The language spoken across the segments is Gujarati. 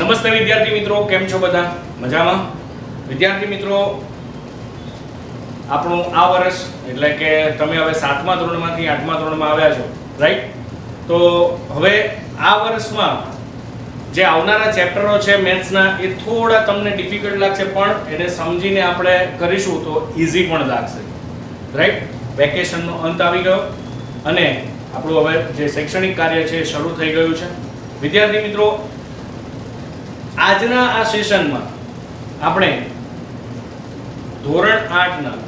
નમસ્તે વિદ્યાર્થી મિત્રો, કેમ છો બધા? મજામાં? વિદ્યાર્થી મિત્રો, આપણું આ વર્ષ એટલે કે તમે હવે 7મા ધોરણમાંથી 8મા ધોરણમાં આવ્યા છો, રાઈટ? તો હવે આ વર્ષમાં જે આવનારા ચેપ્ટરો છે મેથ્સના એ થોડા તમને ડિફિકલ્ટ લાગશે, પણ એને સમજીને આપણે કરીશું તો ઈઝી પણ લાગશે, રાઈટ? વેકેશનનો અંત આવી ગયો અને આપણું હવે જે શૈક્ષણિક કાર્ય છે એ શરૂ થઈ ગયું છે. વિદ્યાર્થી મિત્રો, આજના આ સેશનમાં આપણે ધોરણ 8 ના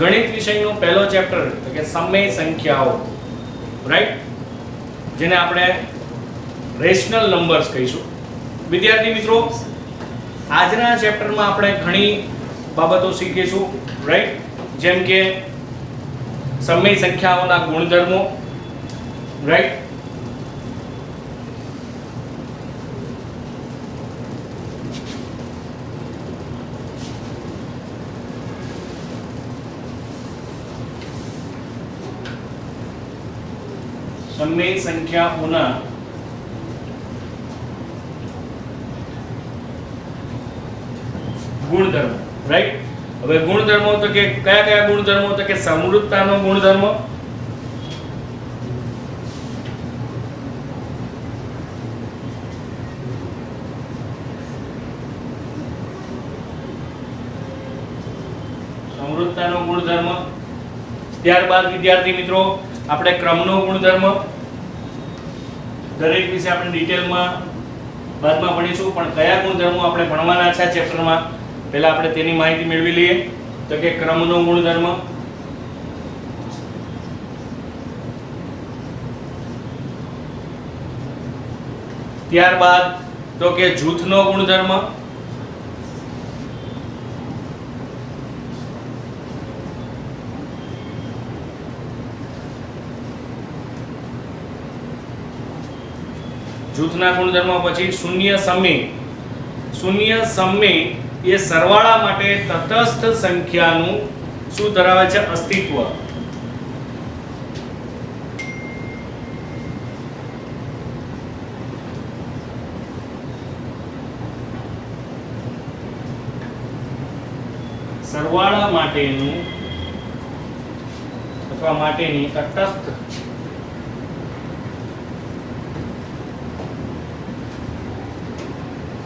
ગણિત વિષયનો પહેલો ચેપ્ટર એટલે કે સમય સંખ્યાઓ, રાઈટ, જેને આપણે રેશનલ નંબર્સ કહીશું. વિદ્યાર્થી મિત્રો, આજના ચેપ્ટરમાં આપણે ઘણી બાબતો શીખીશું, રાઈટ, જેમ કે સમય સંખ્યાઓના ગુણધર્મો, રાઈટ, સમય સંખ્યાઓના ગુણધર્મો, રાઈટ. હવે ગુણધર્મો તો કે કયા કયા ગુણધર્મો? તો કે સમૃદ્ધતાનો ગુણધર્મ, સમૃદ્ધતાનો ગુણધર્મ. ત્યારબાદ વિદ્યાર્થી મિત્રો આપણે ક્રમનો ગુણધર્મ, દરેક વિશે આપણે ડિટેલમાં બાદમાં ભણીશું, પણ કયા ગુણધર્મો આપણે ભણવાના છે આ ચેપ્ટરમાં પહેલા આપણે તેની માહિતી મેળવી લઈએ. તો કે ક્રમનો ગુણધર્મ, ત્યારબાદ તો કે જૂથનો ગુણધર્મ, જૂથના ગુણધર્મ. પછી શૂન્ય સમય. શૂન્ય સમય એ સરવાળા માટે તટસ્થ સંખ્યાનું શું ધરાવે છે? અસ્તિત્વ. સરવાળા માટેનું અથવા માટેની તટસ્થ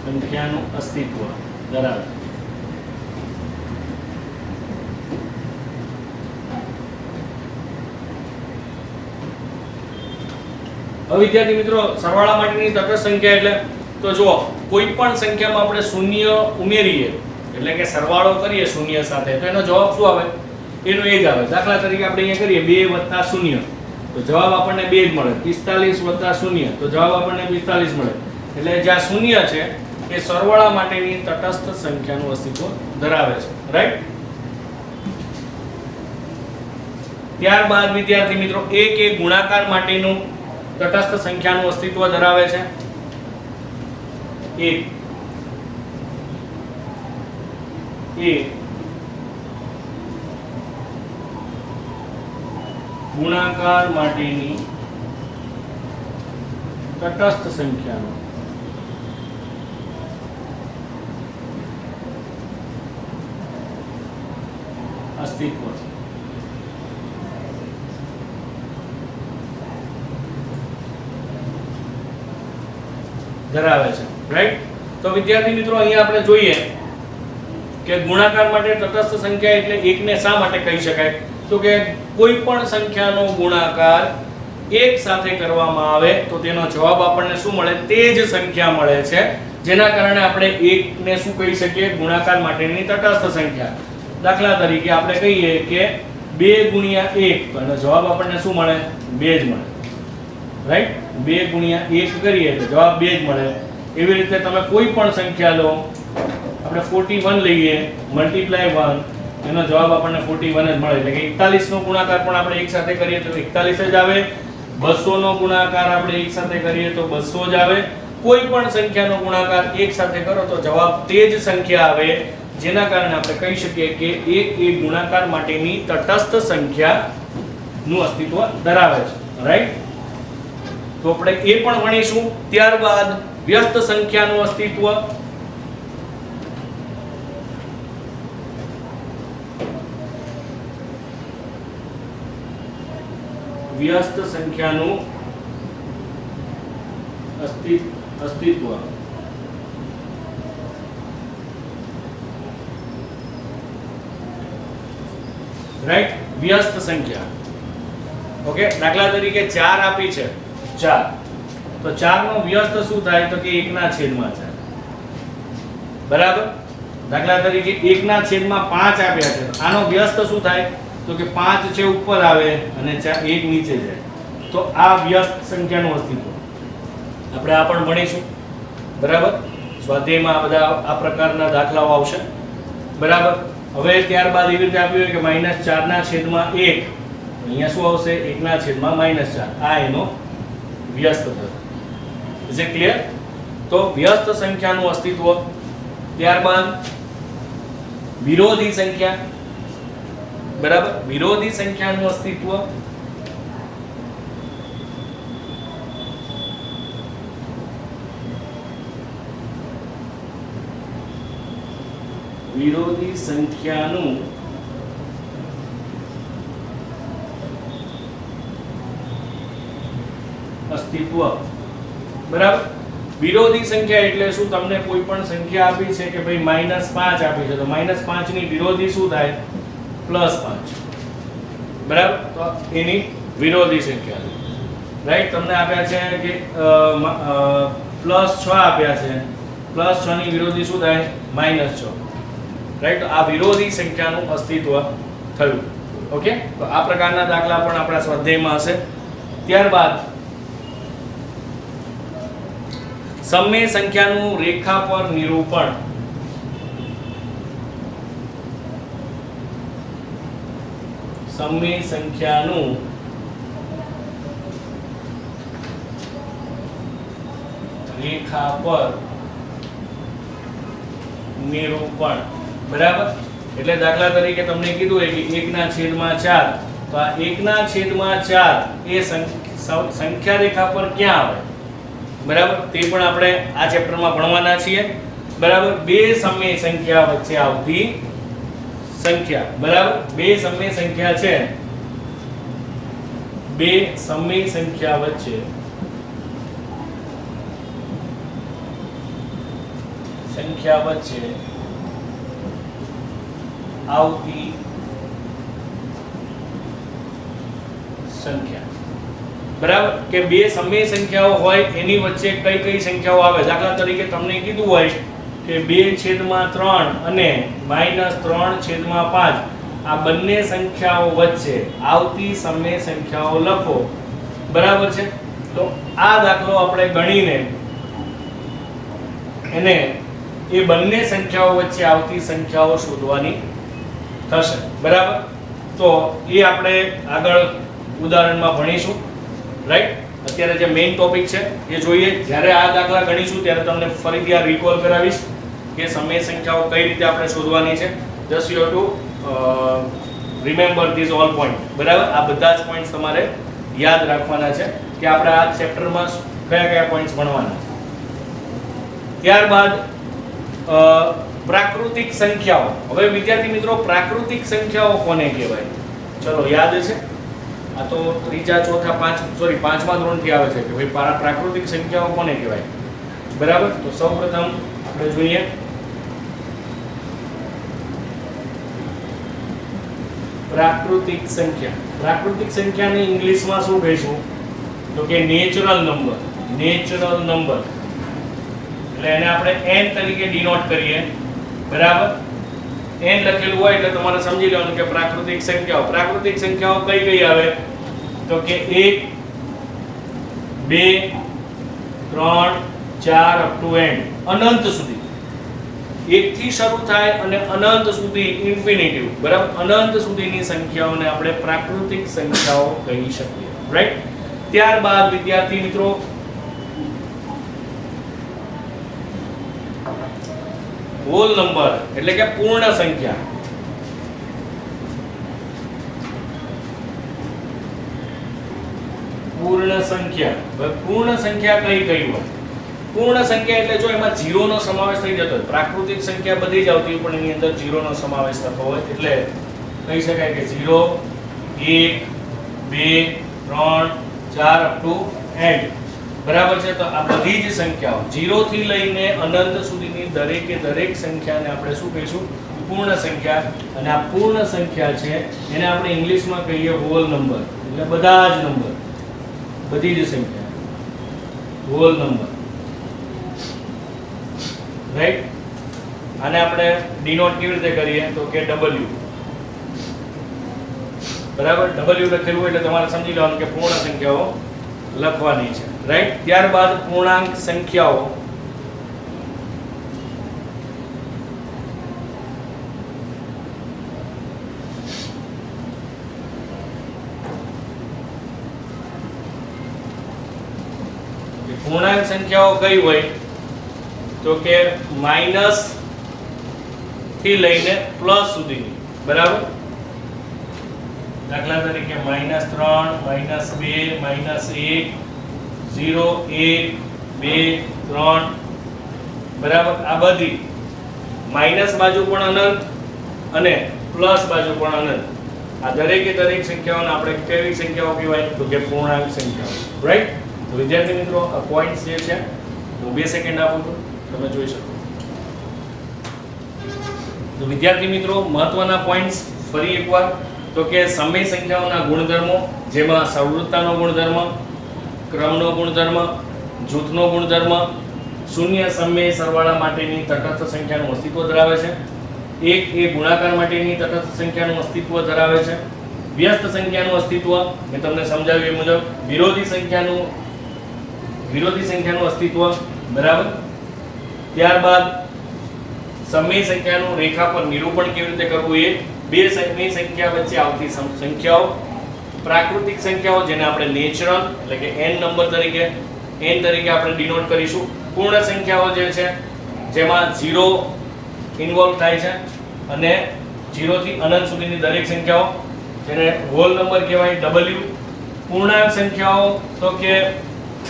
સંખ્યાનું અસ્તિત્વ ધરાવે. હવે વિદ્યાર્થી મિત્રો, સરવાળા માટેની તટસ્થ સંખ્યા એટલે તો જુઓ, કોઈ પણ સંખ્યામાં આપણે શૂન્ય ઉમેરીએ એટલે કે સરવાળો કરીએ શૂન્ય સાથે તો એનો જવાબ શું આવે? એનો એ જ આવે. દાખલા તરીકે આપણે અહીંયા કરીએ 2 + 0 તો જવાબ આપણને 2 જ મળે. 45 + 0 તો જવાબ આપણને 45 મળે. એટલે જ્યાં શૂન્ય છે એ સરવાળા માટેની તટસ્થ સંખ્યાનું અસ્તિત્વ ધરાવે છે, રાઈટ? ત્યારબાદ વિદ્યાર્થી મિત્રો એક ગુણાકાર માટેનું તટસ્થ સંખ્યાનું અસ્તિત્વ ધરાવે છે. એક ગુણાકાર માટેની તટસ્થ સંખ્યાનું અસ્તિત્વ ધરાવે છે, રાઈટ? તો વિદ્યાર્થી મિત્રો, અહીંયા આપણે જોઈએ કે ગુણાકાર માટે તટસ્થ સંખ્યા એટલે એકને શા માટે કહી શકાય? તો કે કોઈ પણ સંખ્યાનો ગુણાકાર એક સાથે કરવામાં આવે તો તેનો જવાબ આપણને શું મળે? તે જ સંખ્યા મળે છે, જેના કારણે આપણે એકને શું કહી શકીએ? ગુણાકાર માટેની તટસ્થ સંખ્યા. દાખલા તરીકે આપણે કહીએ કે 2 × 1 તો એનો જવાબ આપણને શું મળે? 2 જ મળે, રાઈટ? 2 × 1 કરીએ તો જવાબ 2 જ મળે. એવી રીતે તમે કોઈ પણ સંખ્યા લો, આપણે 41 લઈએ × 1 એનો જવાબ આપણને 41 જ મળે. એટલે કે 41 નો ગુણાકાર પણ આપણે એક સાથે કરીએ તો 41 જ આવે. 200 નો ગુણાકાર આપણે એક સાથે કરીએ તો 200 જ આવે. કોઈ પણ સંખ્યાનો ગુણાકાર એક સાથે કરો તો જવાબ તે જ સંખ્યા આવે, જેના કારણે આપણે કહી શકીએ કે એક ગુણાકાર માટેની તટસ્થ સંખ્યાનું અસ્તિત્વ ધરાવે છે, રાઈટ? તો આપણે એ પણ ભણીશું. ત્યારબાદ વ્યસ્ત સંખ્યાનું અસ્તિત્વ, વ્યસ્ત સંખ્યાનું અસ્તિત્વ રાઈટ, વ્યસ્ત સંખ્યા. ઓકે, દાખલા તરીકે 4 આપી છે, 4, તો 4 નો વ્યસ્ત શું થાય તો કે 1/4. બરાબર. દાખલા તરીકે 1/5 આપ્યા છે, આનો વ્યસ્ત શું થાય તો કે 5 છે ઉપર આવે અને 1 નીચે જાય, તો આ વ્યસ્ત સંખ્યાનું અસ્તિત્વ આપણે આ પણ ભણીશું. બરાબર. સ્વાધ્યાયમાં આ બધા આ પ્રકારના દાખલાઓ આવશે. બરાબર. હવે ત્યારબાદ એવી રીતે આપ્યું હોય કે -4/1, અહીંયા શું આવશે 1/4, આ એનો વ્યસ્ત થશે. Is it clear? તો વ્યસ્ત સંખ્યાનું અસ્તિત્વ. ત્યારબાદ વિરોધી સંખ્યા. બરાબર. વિરોધી સંખ્યાનું અસ્તિત્વ. વિરોધી સંખ્યાનું અસ્તિત્વ. બરાબર. વિરોધી સંખ્યા એટલે શું? તમને કોઈ પણ સંખ્યા આપી છે કે ભાઈ -5 આપી છે, તો -5 ની વિરોધી શું થાય? +5. બરાબર. તો એની વિરોધી સંખ્યા. રાઈટ. તમને આપ્યા છે કે +6 આપ્યા છે, +6 ની વિરોધી શું થાય? -6. રાઈટ. આ વિરોધી સંખ્યાનું અસ્તિત્વ થયું. ઓકે, તો આ પ્રકારના દાખલા પણ આપણા સ્વાધ્યાયમાં હશે. ત્યારબાદ સમય સંખ્યાનું રેખા પર નિરૂપણ. સમય સંખ્યાનું રેખા પર નિરૂપણ. બરાબર. એટલે દાખલા તરીકે તમને કીધું હોય કે 1/4, તો આ 1/4 એ સંખ્યા રેખા પર ક્યાં આવે? બરાબર. તે પણ આપણે આ ચેપ્ટરમાં ભણવાના છીએ. બરાબર. બે સમય સંખ્યા વચ્ચે આવતી સંખ્યા. બરાબર. બે સમય સંખ્યા છે, બે સમય સંખ્યા વચ્ચે આવતી સંખ્યા. બરાબર. કે બે સમય સંખ્યાઓ હોય એની વચ્ચે કઈ કઈ સંખ્યાઓ આવે? દાખલા તરીકે તમને કીધું હોય કે 2/3 અને -3/5 આ બંને સંખ્યાઓ વચ્ચે આવતી સમય સંખ્યાઓ લખો. બરાબર છે. તો આ દાખલો આપણે ગણીને એને એ બંને સંખ્યાઓ વચ્ચે આવતી સંખ્યાઓ શોધવાની થશે. બરાબર. તો એ આપણે આગળ ઉદાહરણમાં ભણીશું. રાઈટ. અત્યારે જે મેઇન ટોપિક છે એ જોઈએ. જ્યારે આ દાખલા ગણીશું ત્યારે તમને ફરીથી આ રિકોલ કરાવીશ કે સમય સંખ્યાઓ કઈ રીતે આપણે શોધવાની છે. Just you have to remember this all point. બરાબર. આ બધા જ પોઈન્ટ્સ તમારે યાદ રાખવાના છે કે આપણે આ ચેપ્ટરમાં કયા કયા પોઈન્ટ્સ ભણવાના છે. ત્યારબાદ પ્રાકૃતિક સંખ્યાઓ. હવે વિદ્યાર્થી મિત્રો, પ્રાકૃતિક સંખ્યાઓ કોને કહેવાય? ચલો, યાદ છે? આ તો પાંચમા ધોરણથી આવે છે કે ભાઈ પ્રાકૃતિક સંખ્યાઓ કોને કહેવાય? બરાબર. તો સૌપ્રથમ આપણે જોઈએ પ્રાકૃતિક સંખ્યા. પ્રાકૃતિક સંખ્યાને ઇંગ્લિશમાં શું કહીશું તો કે નેચરલ નંબર. નેચરલ નંબર એટલે એને આપણે n તરીકે ડિનોટ કરીએ. બરાબર. n લખેલું હોય એટલે તમારે સમજી લેવાનું કે પ્રાકૃતિક સંખ્યાઓ. પ્રાકૃતિક સંખ્યાઓ કઈ કઈ આવે તો કે 1, 2, 3, 4 અપ ટુ એન્ડ, અનંત સુધી. 1 થી શરૂ થાય અને અનંત સુધી, ઇન્ફિનિટિવ. બરાબર. અનંત સુધીની સંખ્યાઓને આપણે પ્રાકૃતિક સંખ્યાઓ કહી શકીએ. રાઈટ. ત્યારબાદ વિદ્યાર્થી મિત્રો હોલ નંબર એટલે કે પૂર્ણ સંખ્યા. પૂર્ણ સંખ્યા. પૂર્ણ સંખ્યા કઈ કઈ હોય પૂર્ણ સંખ્યા એટલે જો એમાં 0 નો સમાવેશ થઈ જતો હોય, પ્રાકૃતિક સંખ્યા બધી જ આવતી હોય પણ એની અંદર 0 નો સમાવેશ થતો હોય એટલે કહી શકાય કે 0 1 2 3 4 અપ ટુ એન્ડ. બરાબર છે. તો આ બધી જ સંખ્યાઓ 0 થી લઈને અનંત સુધીની દરેકે દરેક સંખ્યાને આપણે શું કહીશું? પૂર્ણ સંખ્યા. અને આ પૂર્ણ સંખ્યા છે એને આપણે ઇંગ્લિશમાં કહીએ હોલ નંબર, એટલે બધા જ નંબર, બધી જ સંખ્યા હોલ નંબર. રાઈટ. આને આપણે ડિનોટ કેવી રીતે કરીએ તો કે W. બરાબર. W લખેલું એટલે તમારે સમજી લેવાનું કે પૂર્ણ સંખ્યાઓ લખવાની છે. રાઈટ. ત્યારબાદ પૂર્ણાંક સંખ્યાઓ. પૂર્ણાંક સંખ્યાઓ કઈ હોય તો કે માઈનસ થી લઈને પ્લસ સુધીની. બરાબર. દાખલા તરીકે -3 -2 -1 0 1 2 3. બરાબર. આ બધી માઈનસ બાજુ પણ અનંત અને પ્લસ બાજુ પણ અનંત. આ દરેકે દરેક સંખ્યાઓને આપણે કેવી સંખ્યાઓ કહેવાય તો કે પૂર્ણાંક સંખ્યાઓ. રાઈટ. તો વિદ્યાર્થી મિત્રો આ પોઈન્ટ્સ જે છે હું 2 સેકન્ડ આપું છું, તમે જોઈ શકો. તો વિદ્યાર્થી મિત્રો મહત્વના પોઈન્ટ્સ ફરી એકવાર તો કે સમય સંખ્યાઓના ગુણધર્મો, જેમાં સવૃત્તાનો ગુણધર્મ, ક્રમનો ગુણધર્મ, જૂથનો ગુણધર્મ, શૂન્ય સમય સરવાળા માટેની તટસ્થ સંખ્યાનું અસ્તિત્વ ધરાવે છે. 1 એ ગુણાકાર માટેની તટસ્થ સંખ્યાનું અસ્તિત્વ ધરાવે છે. વ્યસ્ત સંખ્યાનું અસ્તિત્વ મેં તમને સમજાવ્યું એ મુજબ. વિરોધી સંખ્યાનું અસ્તિત્વ. બરાબર. ત્યારબાદ સમય સંખ્યાનું રેખા પર નિરૂપણ કેવી રીતે કરવું એ. બે સમય સંખ્યા વચ્ચે આવતી સંખ્યાઓ. પ્રાકૃતિક સંખ્યાઓ જેને આપણે નેચરલ એટલે કે n નંબર તરીકે આપણે ડિનોટ કરીશું. પૂર્ણ સંખ્યાઓ જે છે જેમાં 0 ઇન્વોલ્વ થાય છે અને 0 થી અનંત સુધીની દરેક સંખ્યાઓ જેને હોલ નંબર કહેવાય W. પૂર્ણાંક સંખ્યાઓ તો કે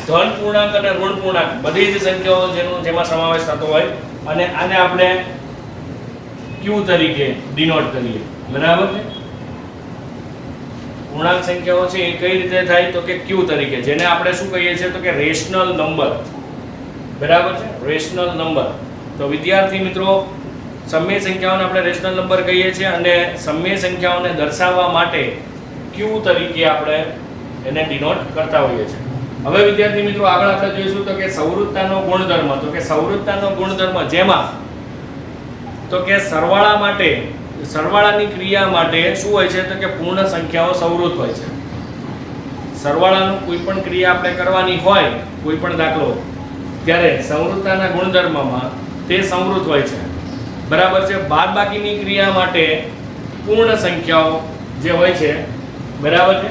ધન પૂર્ણાંક અને ઋણ પૂર્ણાંક બધી જ સંખ્યાઓ જેમાં સમાવેશ થતો હોય અને આને આપણે q તરીકે ડિનોટ કરીએ. બરાબર છે. પૂર્ણાંક સંખ્યાઓ છે એ કઈ રીતે થાય તો કે q તરીકે, જેને આપણે શું કહીએ છીએ તો કે રેશનલ નંબર. બરાબર છે. Rational number. તો વિદ્યાર્થી મિત્રો સમય સંખ્યાઓને આપણે રેશનલ નંબર કહીએ છીએ અને સમય સંખ્યાઓને દર્શાવવા માટે q તરીકે આપણે એને ડિનોટ કરતા હોઈએ છીએ. હવે વિદ્યાર્થી મિત્રો આગળ આપણે જોઈશું તો કે સવૃત્તાનો ગુણધર્મ. તો કે સવૃત્તાનો ગુણધર્મ જેમાં તો કે સરવાળાની ક્રિયા માટે શું હોય છે તો કે પૂર્ણ સંખ્યાઓ સવૃત હોય છે. સરવાળાનું કોઈ પણ ક્રિયા આપણે કરવાની હોય, કોઈ પણ દાખલો, ત્યારે સવૃત્તાના ગુણધર્મમાં તે સંવૃત હોય છે. બરાબર છે. બાદબાકીની ક્રિયા માટે પૂર્ણ સંખ્યાઓ જે હોય છે. બરાબર છે.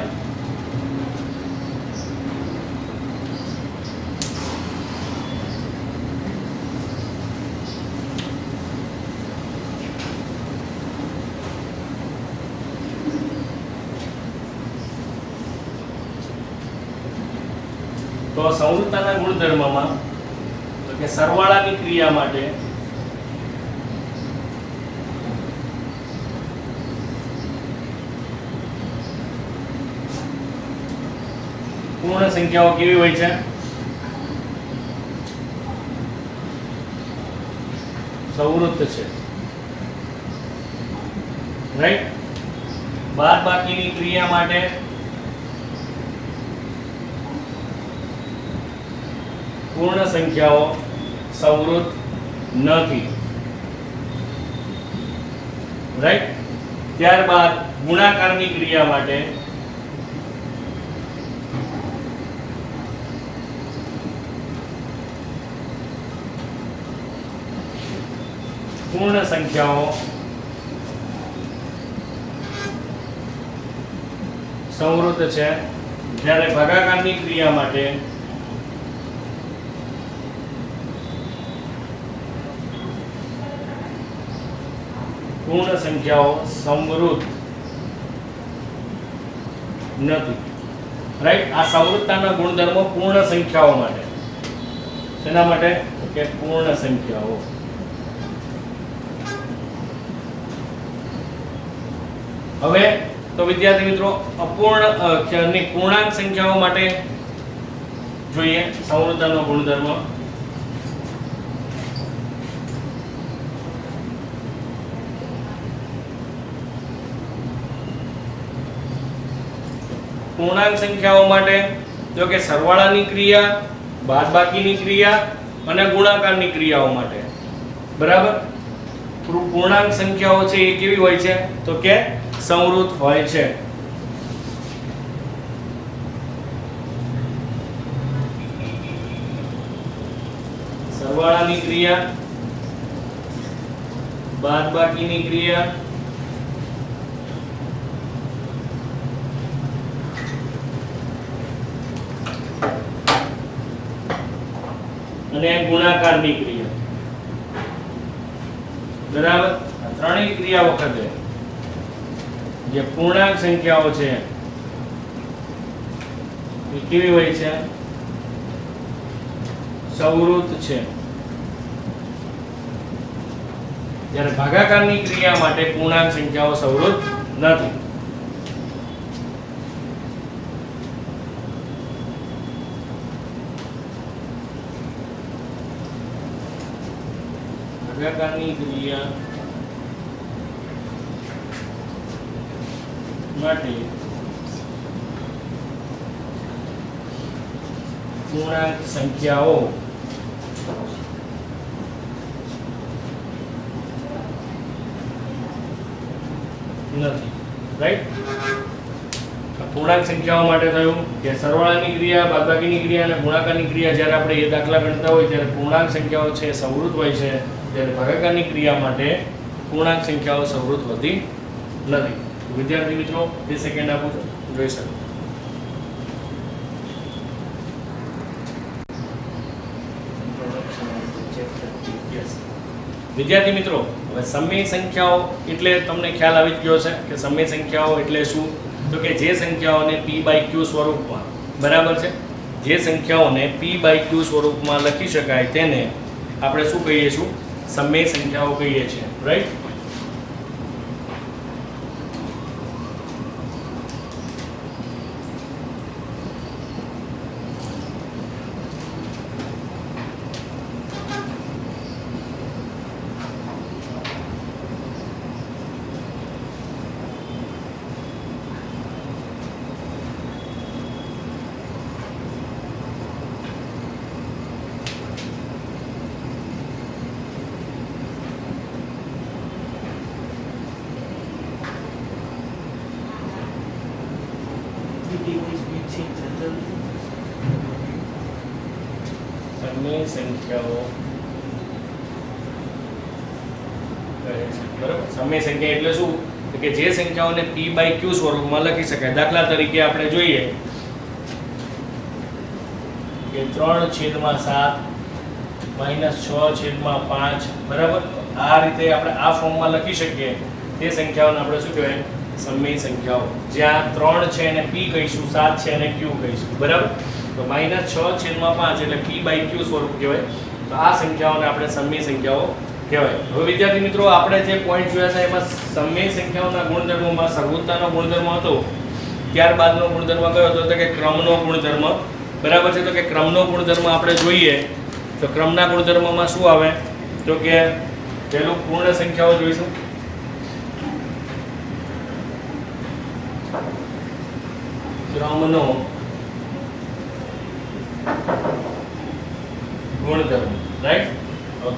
તો સંવૃત્તાના ગુણધર્મમાં તો કે સરવાળાની ક્રિયા માટે પૂર્ણ સંખ્યાઓ કેવી હોય છે? સવૃત્ત છે. રાઈટ. બાદબાકીની ક્રિયા માટે પૂર્ણ સંખ્યાઓ સવૃત્ત નથી. રાઈટ. ત્યારબાદ ગુણાકારની ક્રિયા માટે પૂર્ણ સંખ્યાઓ સંવૃત્ત છે. જ્યારે ભાગાકારની ક્રિયા માટે પૂર્ણ સંખ્યાઓ સંવૃત્ત નથી. રાઈટ. આ સંવૃત્તાના ગુણધર્મો પૂર્ણ સંખ્યાઓ માટે. શેના માટે? કે પૂર્ણ સંખ્યાઓ. હવે તો વિદ્યાર્થી મિત્રો અપૂર્ણ પૂર્ણાંક સંખ્યાઓ માટે જોઈએ સંવૃતતાનો ગુણધર્મ. પૂર્ણાંક સંખ્યાઓ માટે જો કે સરવાળાની ક્રિયા, બાદબાકીની ક્રિયા અને ગુણાકારની ક્રિયાઓ માટે બરાબર. પૂર્ણાંક સંખ્યાઓ છે એ કેવી હોય છે? તો કે સંવૃત હોય છે. સરવાળાની ક્રિયા, બાદબાકીની ક્રિયા અને ગુણાકારની ક્રિયા બરાબર. આ ત્રણેય ક્રિયા વખતે જે પૂર્ણાંક સંખ્યાઓ છે એ કેવી હોય છે? સંવૃત છે. જ્યારે ભાગાકારની ક્રિયા માટે પૂર્ણાંક સંખ્યાઓ સંવૃત નથી. ભાગાકારની ક્રિયા માટે પૂર્ણાંક સંખ્યાઓ નથી. રાઈટ. પૂર્ણાંક સંખ્યાઓ માટે થયું કે સરવાળાની ક્રિયા, બાદબાકીની ક્રિયા અને ગુણાકારની ક્રિયા જ્યારે આપણે એ દાખલા ગણતા હોય ત્યારે પૂર્ણાંક સંખ્યાઓ છે સંવૃત હોય છે, ત્યારે ભાગાકારની ક્રિયા માટે પૂર્ણાંક સંખ્યાઓ સંવૃત હોતી નથી. વિદ્યાર્થી મિત્રો 2 સેકન્ડ આપો, જોઈ શકો. વિદ્યાર્થી મિત્રો હવે સમય સંખ્યાઓ એટલે તમને ખ્યાલ આવી જ ગયો છે કે સમય સંખ્યાઓ એટલે શું? તો કે જે સંખ્યાઓને p/q સ્વરૂપમાં બરાબર છે, જે સંખ્યાઓને p/q સ્વરૂપમાં લખી શકાય તેને આપણે શું કહીએ છીએ? સમય સંખ્યાઓ કહીએ છીએ. રાઈટ. સમય સંખ્યાઓ કહે છે બરાબર. સમય સંખ્યા એટલે શું? તો કે જે સંખ્યાઓને p/q સ્વરૂપમાં લખી શકાય. દાખલા તરીકે આપણે જોઈએ કે 3/7 -6/5 બરાબર. આ રીતે આપણે આ ફોર્મમાં લખી શકીએ તે સંખ્યાઓને આપણે શું કહેવાય? સમય સંખ્યાઓ. જ્યાં 3 છે એને p કહીશું, 7 છે એને q કહીશું બરાબર. તો -6/5 એટલે p/q સ્વરૂપ કહેવાય. તો આ સંખ્યાઓને આપણે સમય સંખ્યાઓ કહેવાય. હવે વિદ્યાર્થી મિત્રો આપણે જે પોઈન્ટ જોયા છે એમાં સમય સંખ્યાઓના ગુણધર્મોમાં સર્વોત્તમનો ગુણધર્મ હતો, ત્યારબાદનો ગુણધર્મ કયો હતો? તો કે ક્રમનો ગુણધર્મ બરાબર છે. તો કે ક્રમનો ગુણધર્મ આપણે જોઈએ તો ક્રમના ગુણધર્મમાં શું આવે? તો કે પહેલું પૂર્ણ સંખ્યાઓ જોઈશું. ક્રમનો ગુણધર્મ. રાઈટ.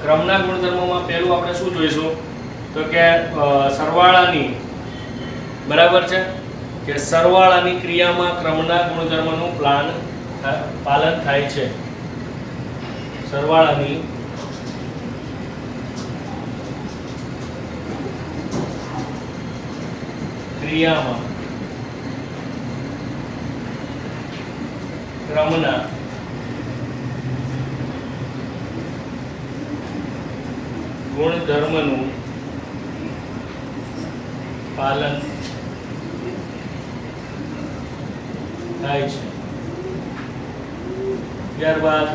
ક્રમના ગુણધર્મોમાં પહેલું આપણે શું જોઈશું? તો કે સરવાળાની બરાબર છે કે સરવાળાની ક્રિયામાં ક્રમના ગુણધર્મનું પાલન થાય છે. સરવાળાની ક્રિયામાં ક્રમના ગુણધર્મનું પાલન થાય છે. ત્યારબાદ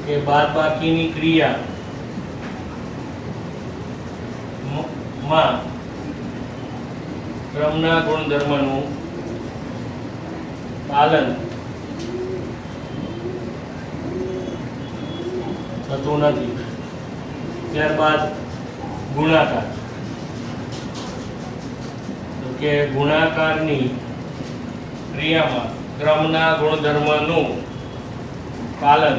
કે બાદબાકીની ક્રિયા માં ક્રમના ગુણધર્મનું પાલન થતું નથી. ત્યારબાદ ગુણાકાર, તો કે ગુણાકારની ક્રિયામાં ક્રમના ગુણધર્મનું પાલન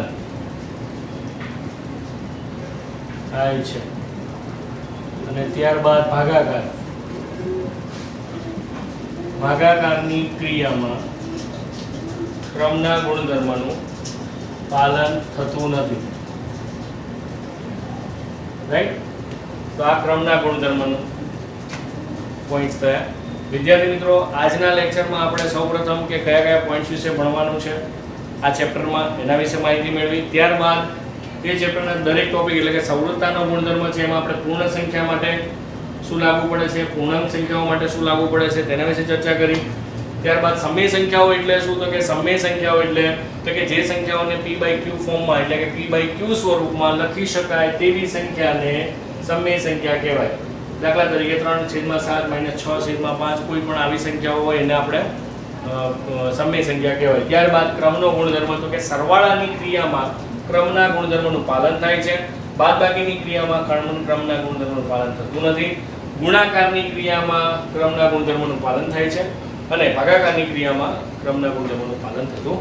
થાય છે. અને ત્યારબાદ ભાગાકાર, ભાગાકારની ક્રિયામાં ક્રમના ગુણધર્મનું પાલન થતું નથી. રાઈટ? તો આ ક્રમના ગુણધર્મનું પોઈન્ટ્સ થયા. વિદ્યાર્થી મિત્રો, આજના લેક્ચરમાં આપણે સૌપ્રથમ કે કયા કયા પોઈન્ટ્સ વિશે ભણવાનું છે આ ચેપ્ટરમાં એના વિશે માહિતી મેળવી. ત્યારબાદ તે ચેપ્ટરના દરેક ટોપિક એટલે કે સંવૃત્તાનો ગુણધર્મ છે એમાં આપણે પૂર્ણ સંખ્યા માટે શું લાગુ પડે છે, પૂર્ણાંક સંખ્યાઓ માટે શું લાગુ પડે છે તેના વિશે ચર્ચા કરી. ત્યારબાદ સમય સંખ્યાઓ એટલે શું, તો કે સમય સંખ્યાઓ એટલે તો કે જે સંખ્યાઓને p/q ફોર્મમાં એટલે કે p/q સ્વરૂપમાં લખી શકાય તેવી સંખ્યાને સમય સંખ્યા કહેવાય. દાખલા તરીકે 3/7 - 6/5 કોઈ પણ આવી સંખ્યાઓ હોય એને આપણે સમય સંખ્યા કહેવાય. ત્યારબાદ ક્રમનો ગુણધર્મ, તો કે સરવાળાની ક્રિયામાં ક્રમના ગુણધર્મનું પાલન થાય છે, બાદબાકીની ક્રિયામાં ક્રમના ગુણધર્મનું પાલન થતું નથી, ગુણાકારની ક્રિયામાં ક્રમના ગુણધર્મનું પાલન થાય છે અને ભાગાકારની ક્રિયામાં ક્રમના ગુણધર્મનું પાલન થતું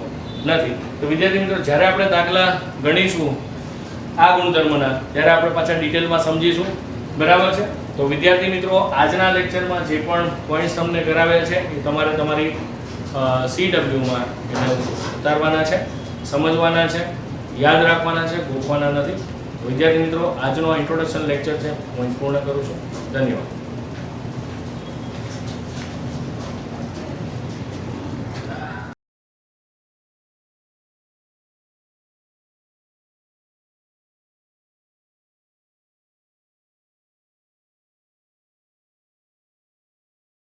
નથી. તો વિદ્યાર્થી મિત્રો, જ્યારે આપણે દાખલા ગણીશું આ ગુણધર્મના, ત્યારે આપણે પાછા ડિટેલમાં સમજીશું. બરાબર છે? તો વિદ્યાર્થી મિત્રો, આજના લેક્ચરમાં જે પણ પોઈન્ટ્સ તમને કરાવેલ છે એ તમારે તમારી CW માં એને ઉતારવાના છે, સમજવાના છે, યાદ રાખવાના છે, ગોખવાના નથી. વિદ્યાર્થી મિત્રો, આજનો ઇન્ટ્રોડક્શન લેક્ચર છે હું પૂર્ણ કરું છું. ધન્યવાદ.